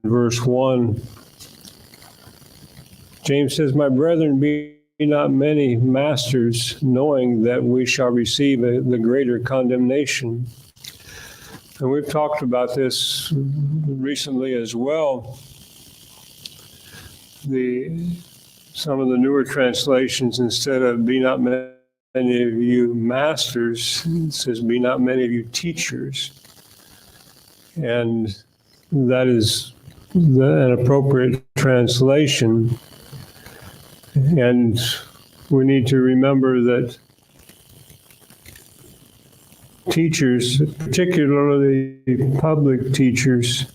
verse 1, James says, "My brethren, be not many masters, knowing that we shall receive the greater condemnation." And we've talked about this recently as well. Some of the newer translations, instead of "be not many of you masters," it says, "be not many of you teachers." And that is an appropriate translation. And we need to remember that teachers, particularly public teachers,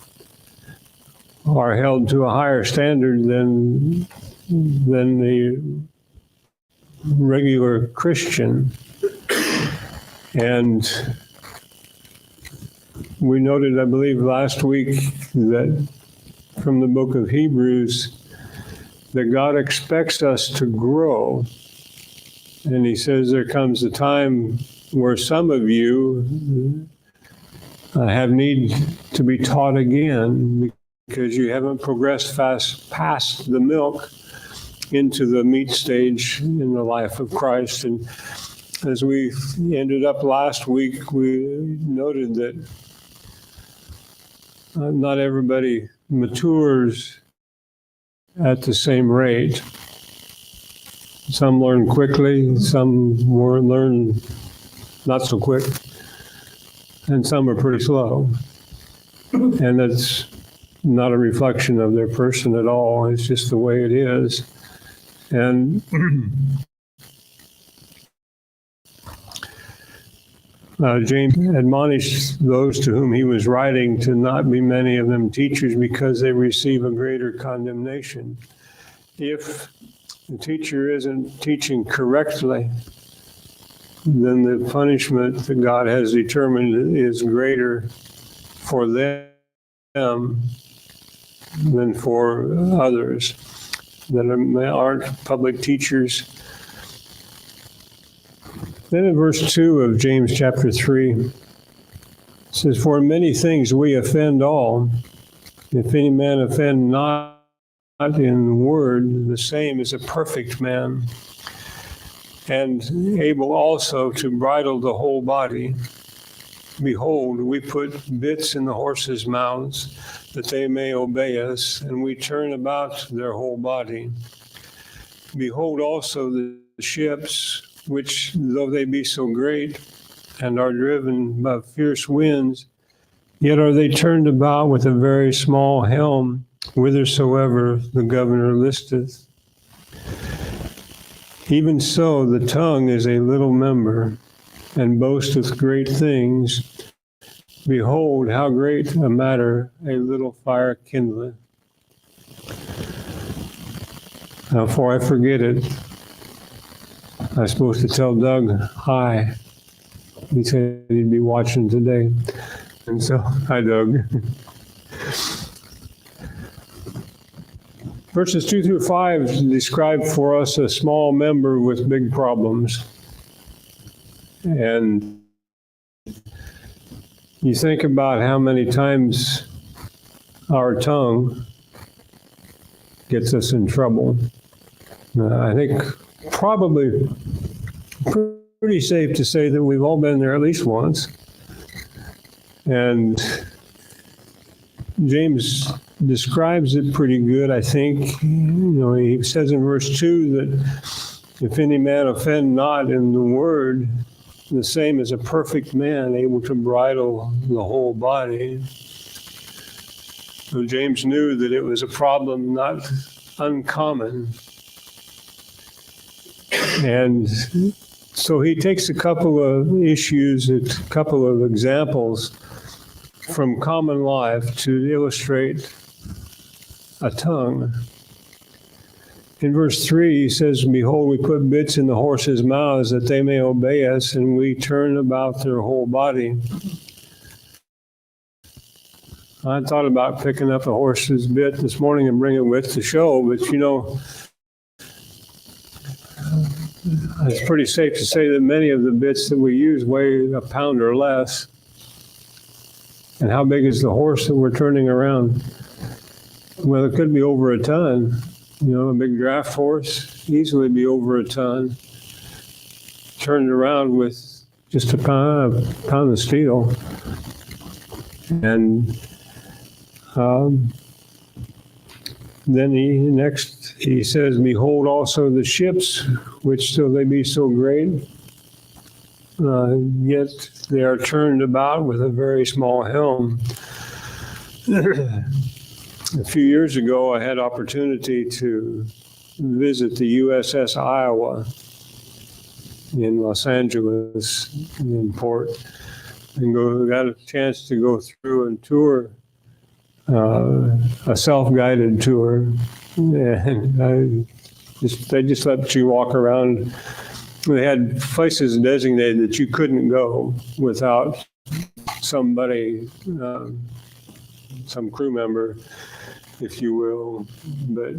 are held to a higher standard than the regular Christian. And we noted, I believe, last week that from the book of Hebrews, that God expects us to grow. And he says there comes a time where some of you have need to be taught again because you haven't progressed past the milk into the meat stage in the life of Christ. And as we ended up last week, we noted that not everybody matures at the same rate. Some learn quickly, some learn not so quick, and some are pretty slow. And that's not a reflection of their person at all. It's just the way it is. And James admonished those to whom he was writing to not be many of them teachers because they receive a greater condemnation. If the teacher isn't teaching correctly, then the punishment that God has determined is greater for them than for others that aren't public teachers. Then in verse 2 of James chapter 3, it says, "For in many things we offend all. If any man offend not in word, the same is a perfect man, and able also to bridle the whole body. Behold, we put bits in the horses' mouths, that they may obey us, and we turn about their whole body. Behold also the ships, which, though they be so great, and are driven by fierce winds, yet are they turned about with a very small helm, whithersoever the governor listeth. Even so, the tongue is a little member, and boasteth great things. Behold, how great a matter a little fire kindleth." Now, before I forget it, I was supposed to tell Doug hi. He said he'd be watching today. And so, hi, Doug. Verses 2 through 5 describe for us a small member with big problems. And you think about how many times our tongue gets us in trouble. I think probably pretty safe to say that we've all been there at least once. And James describes it pretty good, I think. He says in verse 2 that if any man offend not in the word, the same as a perfect man, able to bridle the whole body. So James knew that it was a problem not uncommon. And so he takes a couple of issues, a couple of examples from common life to illustrate a tongue. In verse 3, he says, "Behold, we put bits in the horses' mouths that they may obey us, and we turn about their whole body." I thought about picking up a horse's bit this morning and bringing it with the show, but it's pretty safe to say that many of the bits that we use weigh a pound or less. And how big is the horse that we're turning around? Well, it could be over a ton. A big draft horse, easily be over a ton. Turned around with just a pound of steel. And then he says, behold also the ships, which though they be so great, yet they are turned about with a very small helm. A few years ago, I had opportunity to visit the USS Iowa in Los Angeles, in port, and got a chance to go through and tour a self-guided tour, and they just let you walk around. They had places designated that you couldn't go without somebody, some crew member, if you will, but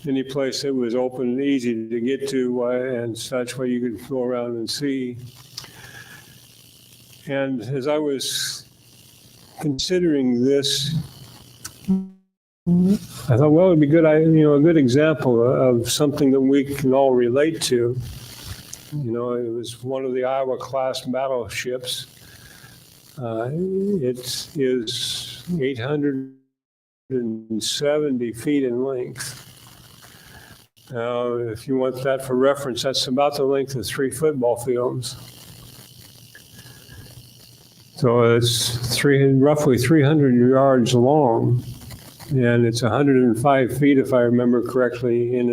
any place that was open and easy to get to and such, where you could go around and see. And as I was considering this, I thought, well, it'd be good, a good example of something that we can all relate to. It was one of the Iowa class battleships. It is 870 feet in length. Now, if you want that for reference, that's about the length of 3 football fields. So it's roughly 300 yards long, and it's 105 feet, if I remember correctly, at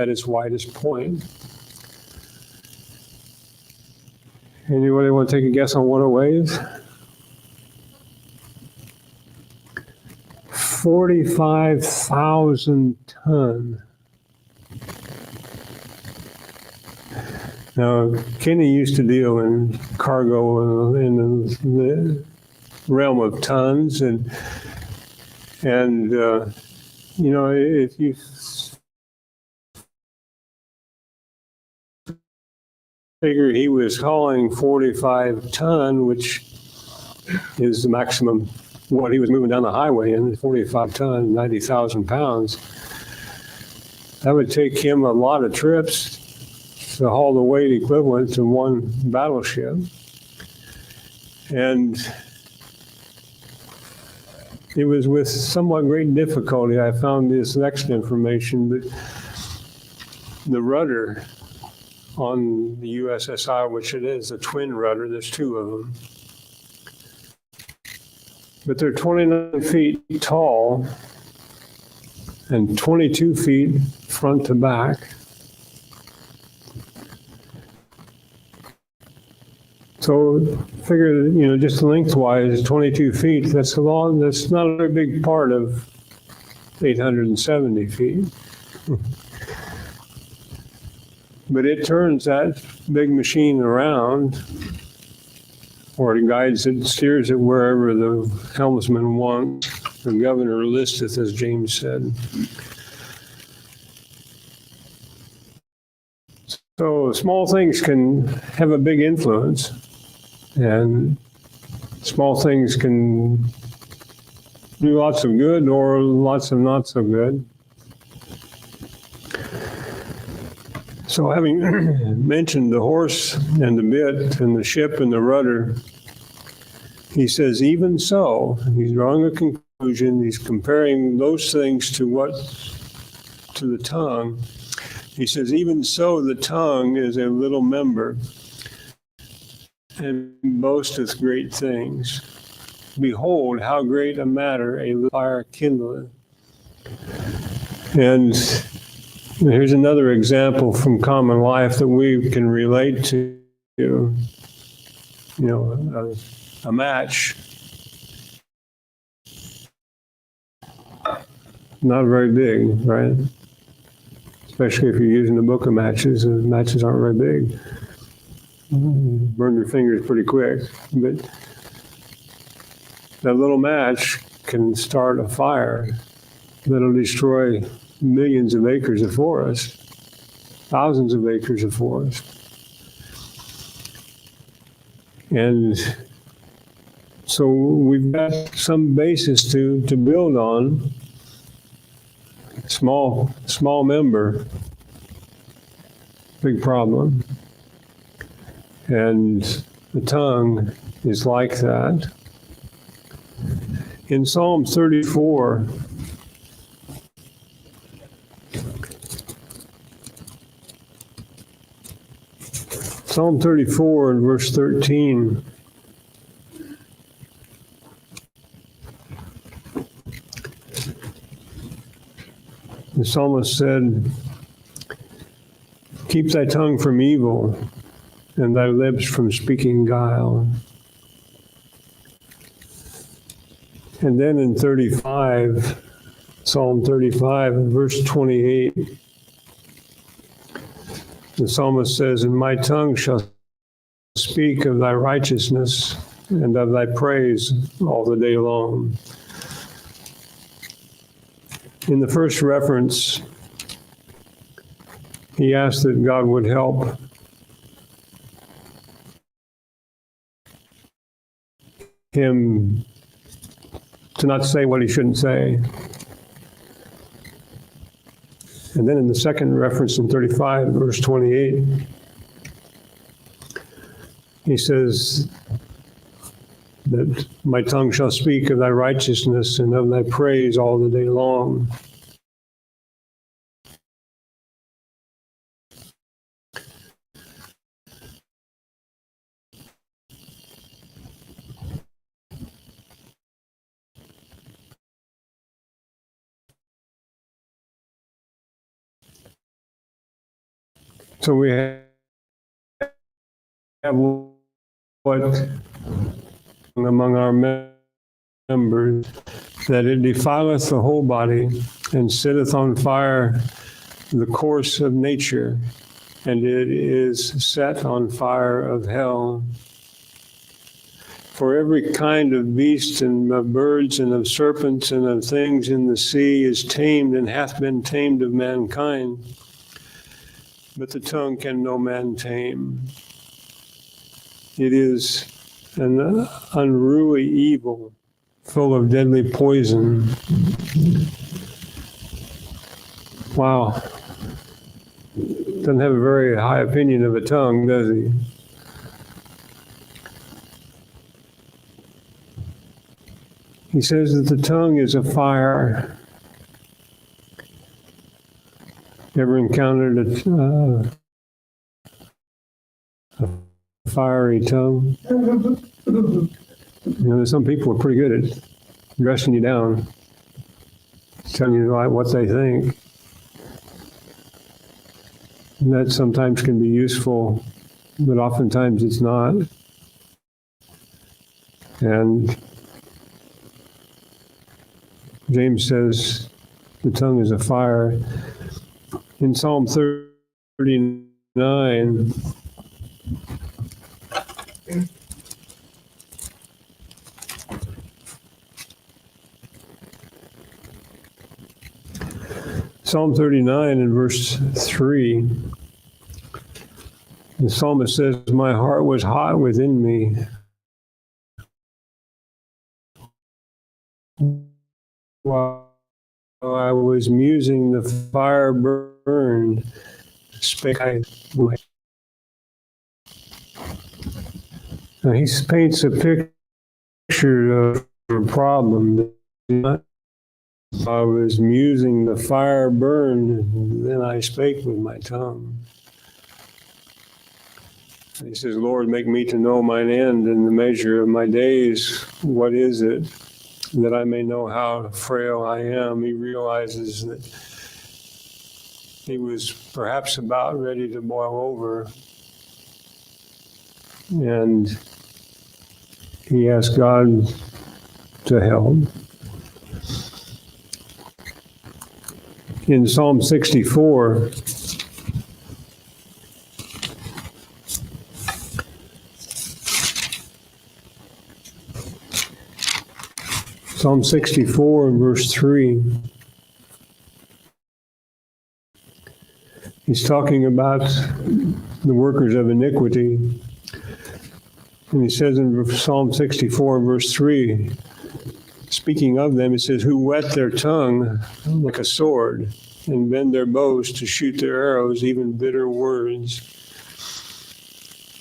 its widest point. Anybody want to take a guess on what it weighs? 45,000 tons. Now, Kenny used to deal in cargo in the realm of tons, and if you figure he was hauling 45 ton, which is the maximum what he was moving down the highway in, 45 ton, 90,000 pounds. That would take him a lot of trips to haul the weight equivalent to one battleship. And it was with somewhat great difficulty I found this next information, but the rudder on the USSI, which it is a twin rudder, there's 2 of them, but they're 29 feet tall and 22 feet front to back. So figure, just lengthwise, 22 feet, that's not a very big part of 870 feet. But it turns that big machine around, or it guides it, steers it wherever the helmsman wants. The governor listeth, as James said. So small things can have a big influence, and small things can do lots of good or lots of not so good. So having mentioned the horse and the bit and the ship and the rudder, he says, even so, he's drawing a conclusion, he's comparing those things to the tongue. He says, even so, the tongue is a little member and boasteth great things. Behold, how great a matter a little fire kindleth. And here's another example from common life that we can relate to. A match, not very big, right? Especially if you're using a book of matches, and matches aren't very big. Burn your fingers pretty quick, but that little match can start a fire that'll destroy millions of acres of forest, thousands of acres of forest. And so we've got some basis to build on Small member, big problem. And the tongue is like that. In Psalm 34, Psalm 34 and verse 13, the psalmist said, "Keep thy tongue from evil, and thy lips from speaking guile." And then in 35, Psalm 35 and verse 28, the psalmist says, "And my tongue shall speak of thy righteousness and of thy praise all the day long." In the first reference, he asked that God would help him to not say what he shouldn't say. And then in the second reference in 35, verse 28, he says that my tongue shall speak of thy righteousness and of thy praise all the day long. So we have what among our members, that it defileth the whole body, and setteth on fire the course of nature, and it is set on fire of hell. For every kind of beast and of birds and of serpents and of things in the sea is tamed and hath been tamed of mankind. But the tongue can no man tame. It is an unruly evil, full of deadly poison. Wow. Doesn't have a very high opinion of a tongue, does he? He says that the tongue is a fire. Ever encountered a fiery tongue? You know, some people are pretty good at dressing you down, telling you what they think. And that sometimes can be useful, but oftentimes it's not. And James says the tongue is a fire. In Psalm 39, Psalm 39 and verse 3, the psalmist says, "My heart was hot within me. While I was musing, the fire burned, spake I." Now he paints a picture of a problem. I was musing, the fire burned, and then I spake with my tongue. And he says, "Lord, make me to know mine end and the measure of my days. What is it, that I may know how frail I am?" He realizes that he was perhaps about ready to boil over. And he asked God to help. In Psalm 64, Psalm 64 and verse 3, he's talking about the workers of iniquity. And he says in Psalm 64 and verse 3, speaking of them, it says, who whet their tongue like a sword and bend their bows to shoot their arrows, even bitter words,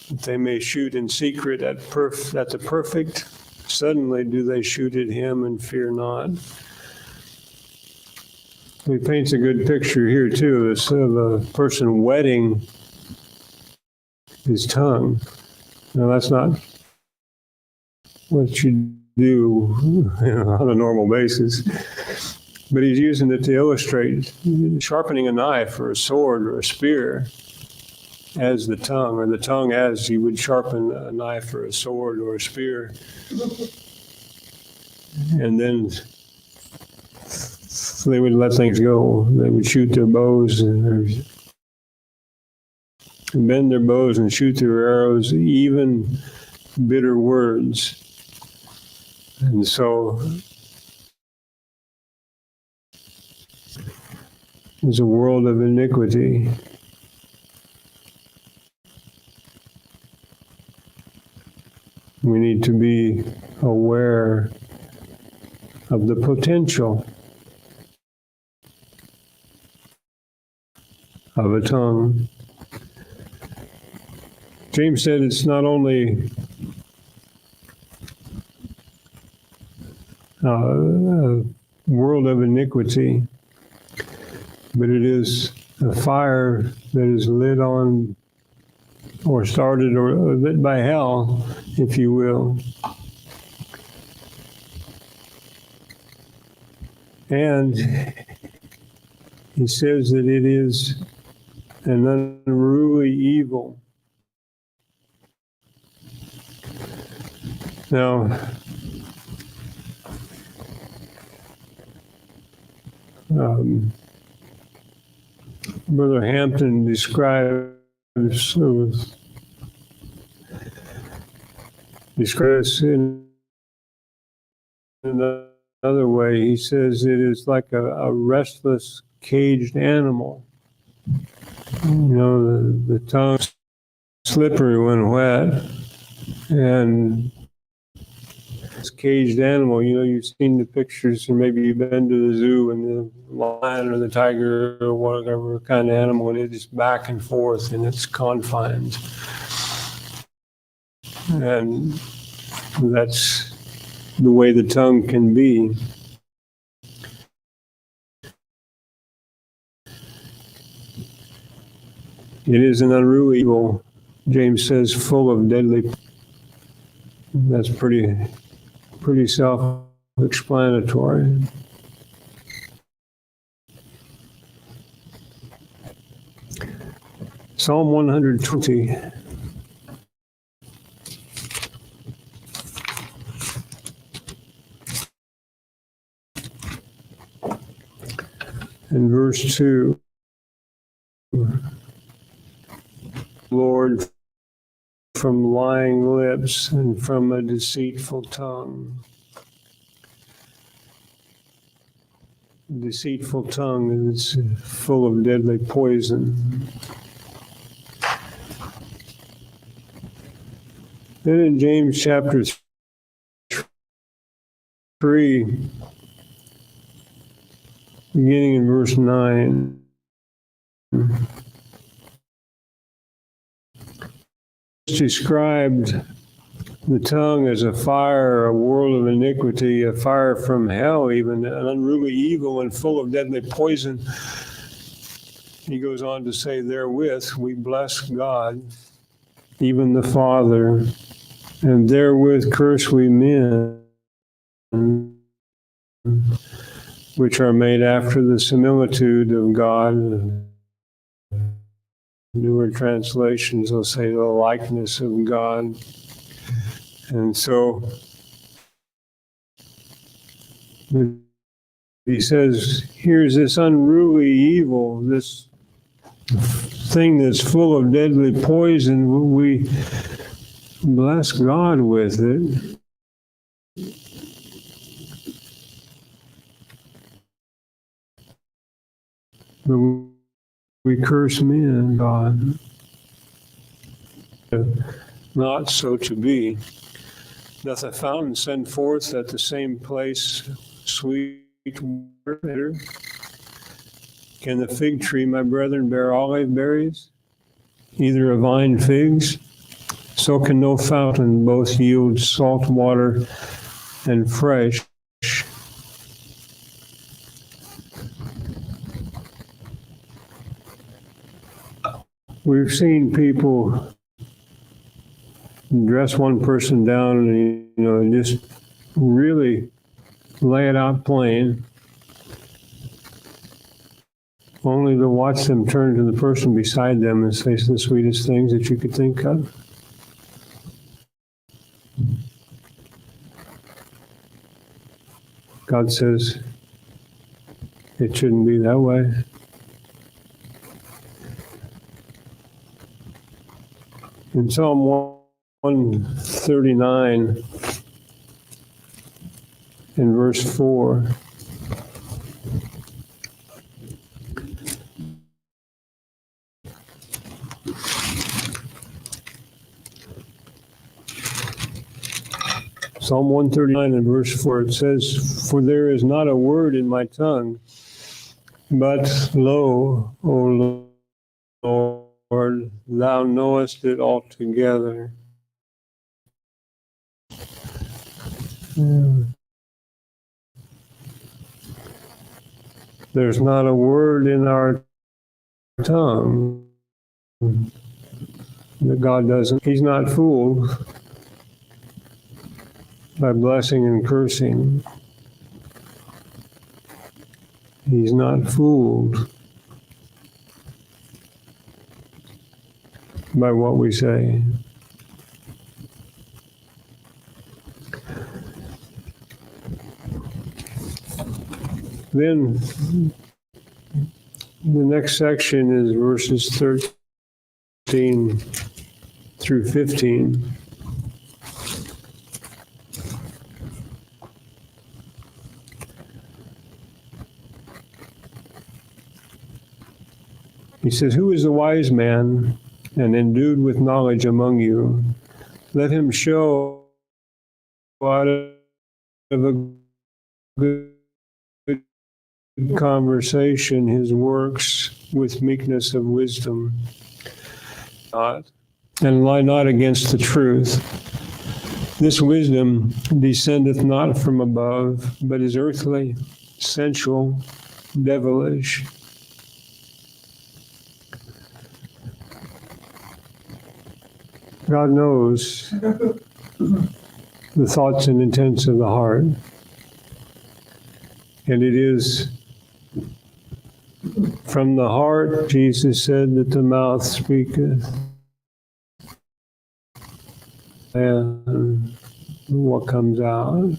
that they may shoot in secret at the perfect. Suddenly do they shoot at him and fear not. He paints a good picture here, too, of a person wetting his tongue. Now, that's not what you do on a normal basis, but he's using it to illustrate sharpening a knife or a sword or a spear as the tongue, or the tongue as you would sharpen a knife or a sword or a spear. And then they would let things go. They would shoot their bows and bend their bows and shoot their arrows, even bitter words. And so there's a world of iniquity. We need to be aware of the potential of a tongue. James said it's not only a world of iniquity, but it is a fire that is lit on or started or lit by hell, if you will. And he says that it is an unruly evil. Now, Brother Hampton describes in another way. He says it is like a restless, caged animal. You know, the tongue's slippery when wet, and this caged animal, you know, you've seen the pictures, or maybe you've been to the zoo, and the lion or the tiger or whatever kind of animal, and it's back and forth in its confines. And that's the way the tongue can be. It is an unruly evil, James says, full of deadly. That's pretty self-explanatory. Psalm 120. In verse 2, Lord, from lying lips and from a deceitful tongue. Deceitful tongue is full of deadly poison. Then in James chapter 3, beginning in verse 9, described the tongue as a fire, a world of iniquity, a fire from hell, even an unruly evil and full of deadly poison. He goes on to say, therewith we bless God, even the Father, and therewith curse we men, which are made after the similitude of God. Newer translations will say the likeness of God. And so he says, here's this unruly evil, this thing that's full of deadly poison. We bless God with it. But we curse men, God. Not so to be. Doth a fountain send forth at the same place sweet water bitter? Can the fig tree, my brethren, bear olive berries? Either a vine figs? So can no fountain both yield salt water and fresh. We've seen people dress one person down and, just really lay it out plain, only to watch them turn to the person beside them and say the sweetest things that you could think of. God says it shouldn't be that way. In Psalm 139, in verse 4, Psalm 139 and verse 4, it says, "For there is not a word in my tongue, but lo, O Lord, thou knowest it altogether." There's not a word in our tongue that God doesn't. He's not fooled by blessing and cursing. He's not fooled by what we say. Then the next section is verses 13 through 15. He says, "Who is the wise man and endued with knowledge among you? Let him show out of a good conversation his works with meekness of wisdom, and lie not against the truth. This wisdom descendeth not from above, but is earthly, sensual, devilish." God knows the thoughts and intents of the heart. And it is from the heart, Jesus said, that the mouth speaketh. And what comes out.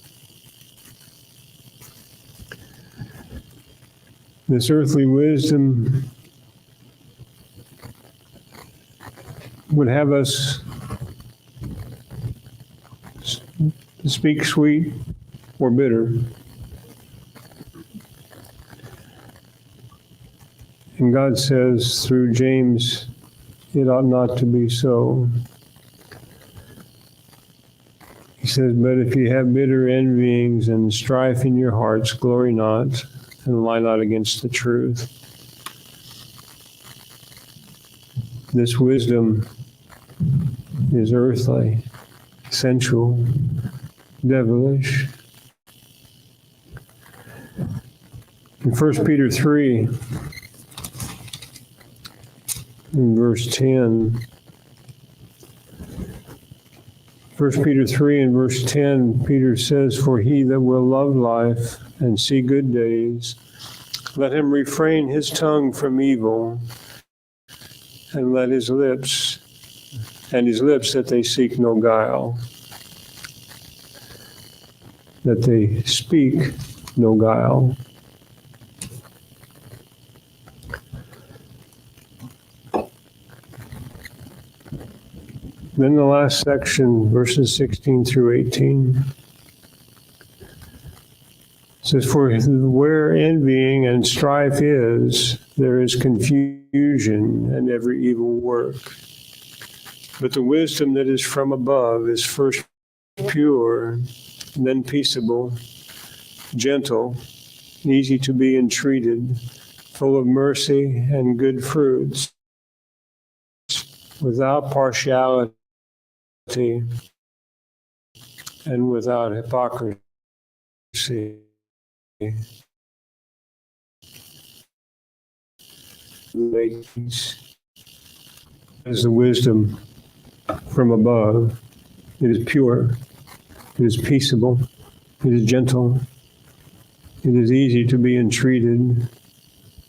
This earthly wisdom would have us speak sweet or bitter. And God says through James, it ought not to be so. He says, "But if you have bitter envyings and strife in your hearts, glory not, and lie not against the truth." This wisdom is earthly, sensual, devilish. In 1 Peter 3, in verse 10, 1 Peter 3 and verse 10, Peter says, "For he that will love life and see good days, let him refrain his tongue from evil, and let his lips that they seek no guile." That they speak no guile. Then the last section, verses 16 through 18, says, "For where envying and strife is, there is confusion and every evil work. But the wisdom that is from above is first pure, and then peaceable, gentle, easy to be entreated, full of mercy and good fruits, without partiality and without hypocrisy. Is the wisdom from above. It is pure. It is peaceable. It is gentle. It is easy to be entreated,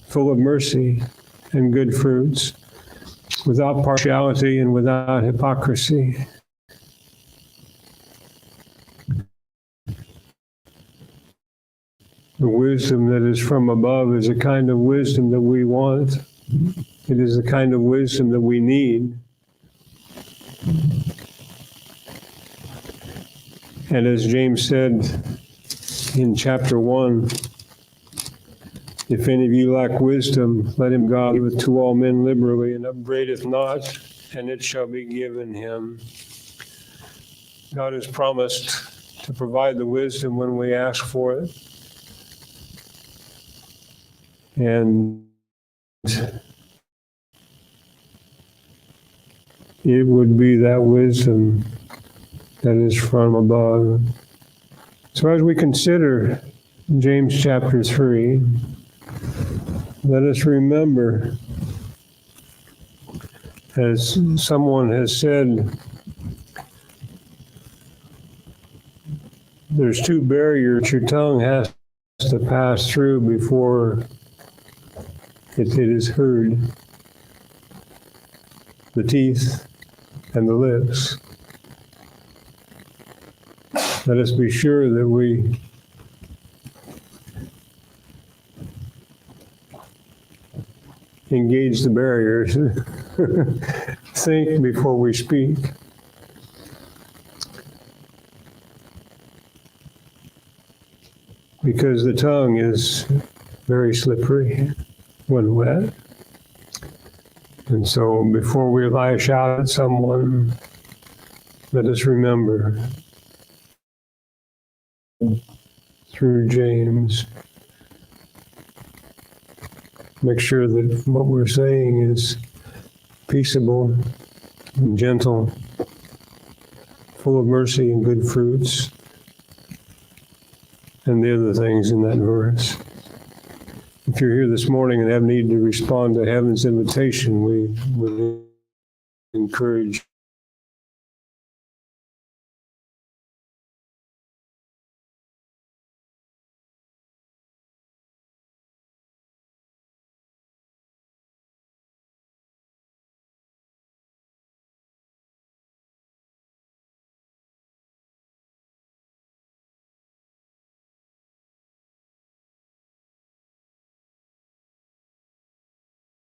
full of mercy and good fruits, without partiality and without hypocrisy. The wisdom that is from above is a kind of wisdom that we want. It is the kind of wisdom that we need. And as James said in chapter 1, if any of you lack wisdom, let him God give it to all men liberally, and upbraideth not, and it shall be given him. God has promised to provide the wisdom when we ask for it. And it would be that wisdom that is from above. So as we consider James chapter 3, let us remember, as someone has said, there's two barriers your tongue has to pass through before it is heard: the teeth and the lips. Let us be sure that we engage the barriers, think before we speak. Because the tongue is very slippery when wet. And so before we lash out at someone, let us remember through James, make sure that what we're saying is peaceable and gentle, full of mercy and good fruits, and the other things in that verse. If you're here this morning and have need to respond to heaven's invitation, we would encourage